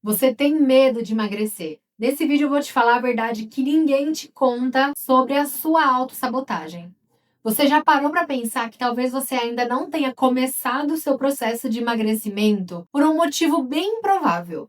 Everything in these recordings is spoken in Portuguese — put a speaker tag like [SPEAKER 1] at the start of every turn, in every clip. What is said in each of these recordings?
[SPEAKER 1] Você tem medo de emagrecer. Nesse vídeo eu vou te falar a verdade que ninguém te conta sobre a sua autossabotagem. Você já parou para pensar que talvez você ainda não tenha começado o seu processo de emagrecimento por um motivo bem provável?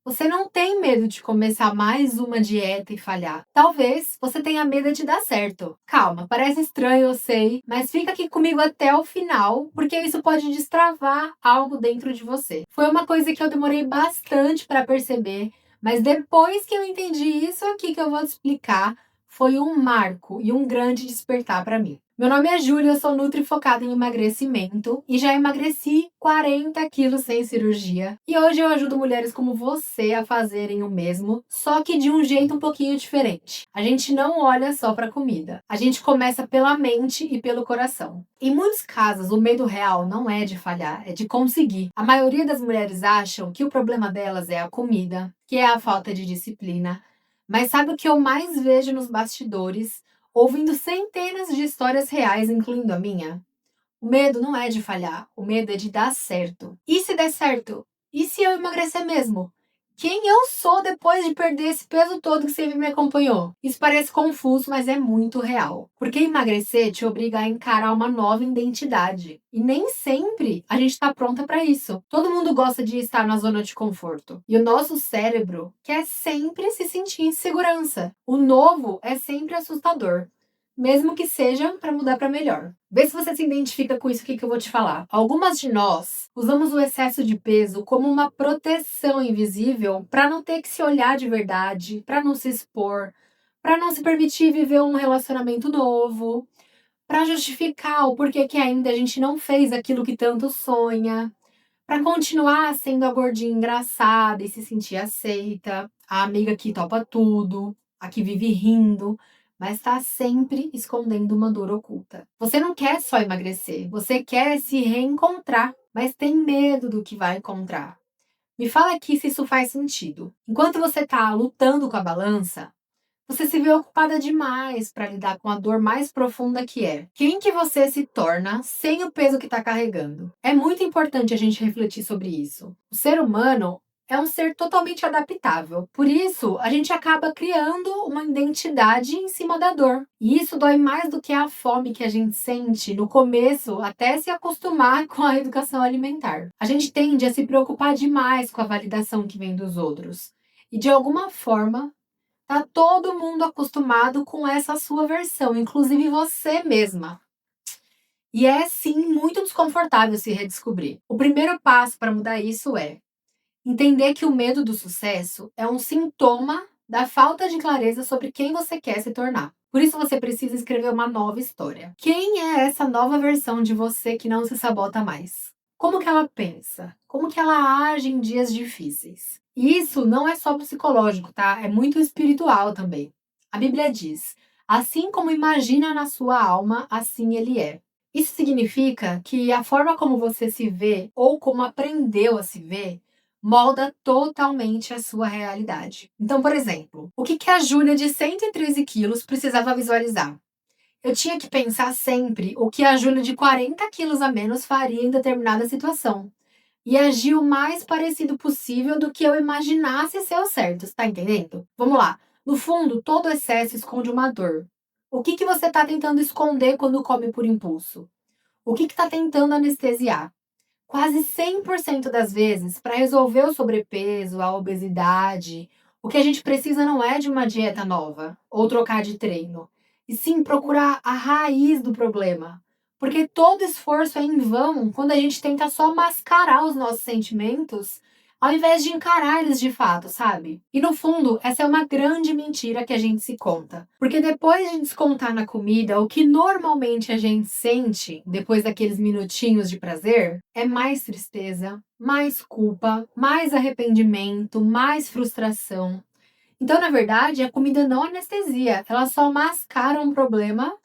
[SPEAKER 1] Você não tem medo de começar mais uma dieta e falhar. Talvez você tenha medo de dar certo. Calma, parece estranho, eu sei, mas fica aqui comigo até o final, porque isso pode destravar algo dentro de você. Foi uma coisa que eu demorei bastante para perceber, mas depois que eu entendi isso aqui que eu vou te explicar, foi um marco e um grande despertar para mim. Meu nome é Júlia, eu sou nutri focada em emagrecimento e já emagreci 40 quilos sem cirurgia. E hoje eu ajudo mulheres como você a fazerem o mesmo, só que de um jeito um pouquinho diferente. A gente não olha só para comida, a gente começa pela mente e pelo coração. Em muitos casos, o medo real não é de falhar, é de conseguir. A maioria das mulheres acham que o problema delas é a comida, que é a falta de disciplina. Mas sabe o que eu mais vejo nos bastidores? Ouvindo centenas de histórias reais, incluindo a minha. O medo não é de falhar, o medo é de dar certo. E se der certo? E se eu emagrecer mesmo? Quem eu sou depois de perder esse peso todo que sempre me acompanhou? Isso parece confuso, mas é muito real. Porque emagrecer te obriga a encarar uma nova identidade. E nem sempre a gente está pronta para isso. Todo mundo gosta de estar na zona de conforto. E o nosso cérebro quer sempre se sentir em segurança. O novo é sempre assustador, mesmo que seja para mudar para melhor. Vê se você se identifica com isso aqui que eu vou te falar. Algumas de nós usamos o excesso de peso como uma proteção invisível para não ter que se olhar de verdade, para não se expor, para não se permitir viver um relacionamento novo, para justificar o porquê que ainda a gente não fez aquilo que tanto sonha, para continuar sendo a gordinha engraçada e se sentir aceita, a amiga que topa tudo, a que vive rindo, mas está sempre escondendo uma dor oculta. Você não quer só emagrecer, você quer se reencontrar, mas tem medo do que vai encontrar. Me fala aqui se isso faz sentido. Enquanto você está lutando com a balança, você se vê ocupada demais para lidar com a dor mais profunda que é quem que você se torna sem o peso que está carregando. É muito importante a gente refletir sobre isso. O ser humano é um ser totalmente adaptável. Por isso, a gente acaba criando uma identidade em cima da dor. E isso dói mais do que a fome que a gente sente no começo, até se acostumar com a educação alimentar. A gente tende a se preocupar demais com a validação que vem dos outros. E de alguma forma, tá todo mundo acostumado com essa sua versão, inclusive você mesma. E é sim muito desconfortável se redescobrir. O primeiro passo para mudar isso é entender que o medo do sucesso é um sintoma da falta de clareza sobre quem você quer se tornar. Por isso você precisa escrever uma nova história. Quem é essa nova versão de você que não se sabota mais? Como que ela pensa? Como que ela age em dias difíceis? E isso não é só psicológico, tá? É muito espiritual também. A Bíblia diz: assim como imagina na sua alma, assim ele é. Isso significa que a forma como você se vê ou como aprendeu a se ver molda totalmente a sua realidade. Então, por exemplo, o que a Júlia de 113 quilos precisava visualizar? Eu tinha que pensar sempre o que a Júlia de 40 quilos a menos faria em determinada situação. E agir o mais parecido possível do que eu imaginasse ser o certo, tá entendendo? Vamos lá. No fundo, todo excesso esconde uma dor. O que você está tentando esconder quando come por impulso? O que está tentando anestesiar? Quase 100% das vezes, para resolver o sobrepeso, a obesidade, o que a gente precisa não é de uma dieta nova ou trocar de treino, e sim procurar a raiz do problema. Porque todo esforço é em vão quando a gente tenta só mascarar os nossos sentimentos ao invés de encarar eles de fato, sabe? E no fundo, essa é uma grande mentira que a gente se conta. Porque depois de descontar na comida o que normalmente a gente sente depois daqueles minutinhos de prazer, é mais tristeza, mais culpa, mais arrependimento, mais frustração. Então, na verdade, a comida não anestesia, ela só mascara um problema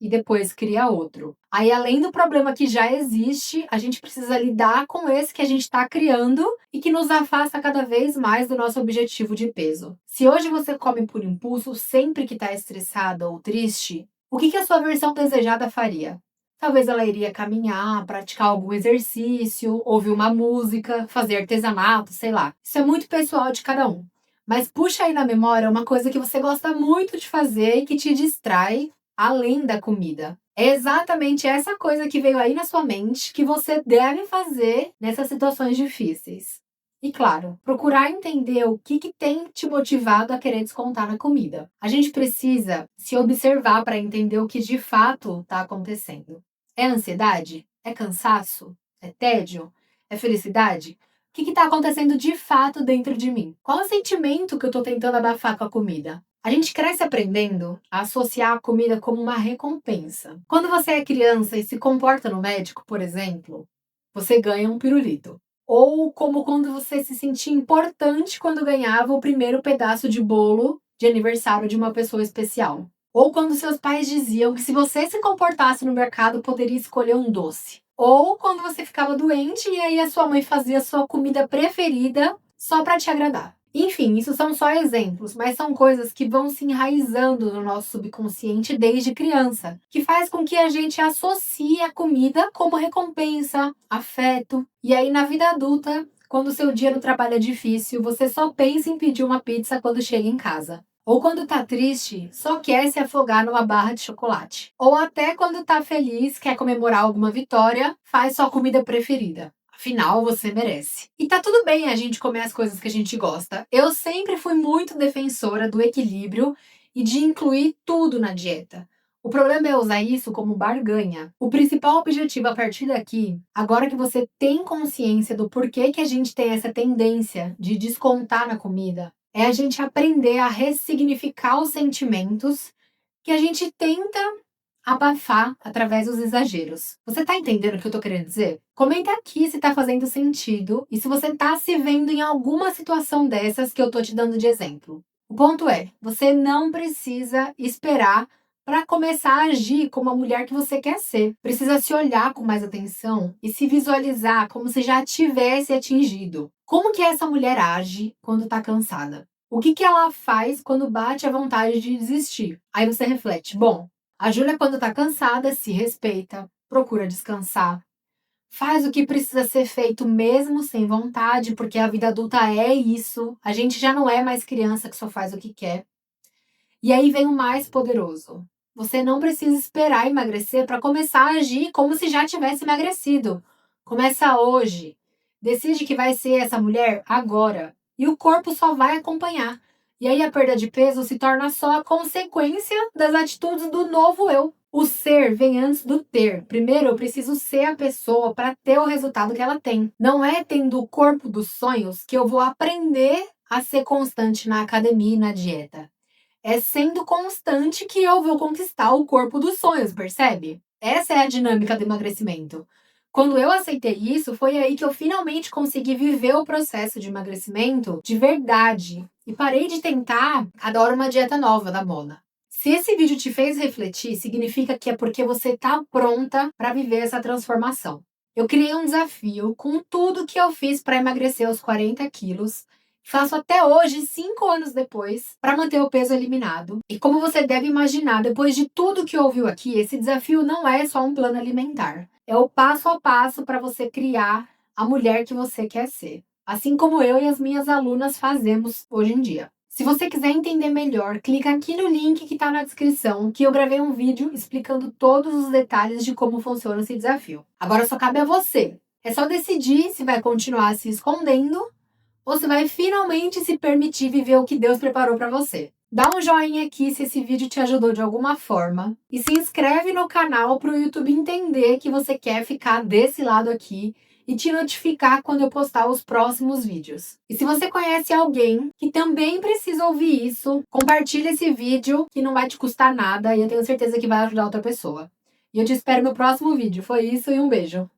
[SPEAKER 1] e depois cria outro. Aí, além do problema que já existe, a gente precisa lidar com esse que a gente está criando e que nos afasta cada vez mais do nosso objetivo de peso. Se hoje você come por impulso sempre que está estressada ou triste, o que a sua versão desejada faria? Talvez ela iria caminhar, praticar algum exercício, ouvir uma música, fazer artesanato, sei lá. Isso é muito pessoal de cada um. Mas puxa aí na memória uma coisa que você gosta muito de fazer e que te distrai além da comida. É exatamente essa coisa que veio aí na sua mente que você deve fazer nessas situações difíceis. E claro, procurar entender o que tem te motivado a querer descontar na comida. A gente precisa se observar para entender o que de fato está acontecendo. É ansiedade? É cansaço? É tédio? É felicidade? O que está acontecendo de fato dentro de mim? Qual é o sentimento que eu estou tentando abafar com a comida? A gente cresce aprendendo a associar a comida como uma recompensa. Quando você é criança e se comporta no médico, por exemplo, você ganha um pirulito. Ou como quando você se sentia importante quando ganhava o primeiro pedaço de bolo de aniversário de uma pessoa especial. Ou quando seus pais diziam que se você se comportasse no mercado, poderia escolher um doce. Ou quando você ficava doente e aí a sua mãe fazia a sua comida preferida só para te agradar. Enfim, isso são só exemplos, mas são coisas que vão se enraizando no nosso subconsciente desde criança, que faz com que a gente associe a comida como recompensa, afeto. E aí na vida adulta, quando o seu dia no trabalho é difícil, você só pensa em pedir uma pizza quando chega em casa. Ou quando tá triste, só quer se afogar numa barra de chocolate. Ou até quando tá feliz, quer comemorar alguma vitória, faz sua comida preferida. Afinal, você merece. E tá tudo bem a gente comer as coisas que a gente gosta. Eu sempre fui muito defensora do equilíbrio e de incluir tudo na dieta. O problema é usar isso como barganha. O principal objetivo a partir daqui, agora que você tem consciência do porquê que a gente tem essa tendência de descontar na comida, é a gente aprender a ressignificar os sentimentos que a gente tenta abafar através dos exageros. Você tá entendendo o que eu tô querendo dizer? Comenta aqui se tá fazendo sentido e se você tá se vendo em alguma situação dessas que eu tô te dando de exemplo. O ponto é, você não precisa esperar para começar a agir como a mulher que você quer ser. Precisa se olhar com mais atenção e se visualizar como se já tivesse atingido. Como que essa mulher age quando tá cansada? O que ela faz quando bate a vontade de desistir? Aí você reflete, bom, a Júlia, quando tá cansada, se respeita, procura descansar, faz o que precisa ser feito mesmo sem vontade, porque a vida adulta é isso. A gente já não é mais criança que só faz o que quer. E aí vem o mais poderoso. Você não precisa esperar emagrecer para começar a agir como se já tivesse emagrecido. Começa hoje. Decide que vai ser essa mulher agora. E o corpo só vai acompanhar. E aí a perda de peso se torna só a consequência das atitudes do novo eu. O ser vem antes do ter. Primeiro eu preciso ser a pessoa para ter o resultado que ela tem. Não é tendo o corpo dos sonhos que eu vou aprender a ser constante na academia e na dieta. É sendo constante que eu vou conquistar o corpo dos sonhos, percebe? Essa é a dinâmica do emagrecimento. Quando eu aceitei isso, foi aí que eu finalmente consegui viver o processo de emagrecimento de verdade e parei de tentar cada hora uma dieta nova da moda. Se esse vídeo te fez refletir, significa que é porque você está pronta para viver essa transformação. Eu criei um desafio com tudo que eu fiz para emagrecer os 40 quilos. Faço até hoje, 5 anos depois, para manter o peso eliminado. E como você deve imaginar, depois de tudo que ouviu aqui, esse desafio não é só um plano alimentar. É o passo a passo para você criar a mulher que você quer ser. Assim como eu e as minhas alunas fazemos hoje em dia. Se você quiser entender melhor, clica aqui no link que está na descrição, que eu gravei um vídeo explicando todos os detalhes de como funciona esse desafio. Agora só cabe a você. É só decidir se vai continuar se escondendo ou você vai finalmente se permitir viver o que Deus preparou para você. Dá um joinha aqui se esse vídeo te ajudou de alguma forma e se inscreve no canal para o YouTube entender que você quer ficar desse lado aqui e te notificar quando eu postar os próximos vídeos. E se você conhece alguém que também precisa ouvir isso, compartilha esse vídeo que não vai te custar nada e eu tenho certeza que vai ajudar outra pessoa. E eu te espero no próximo vídeo. Foi isso e um beijo!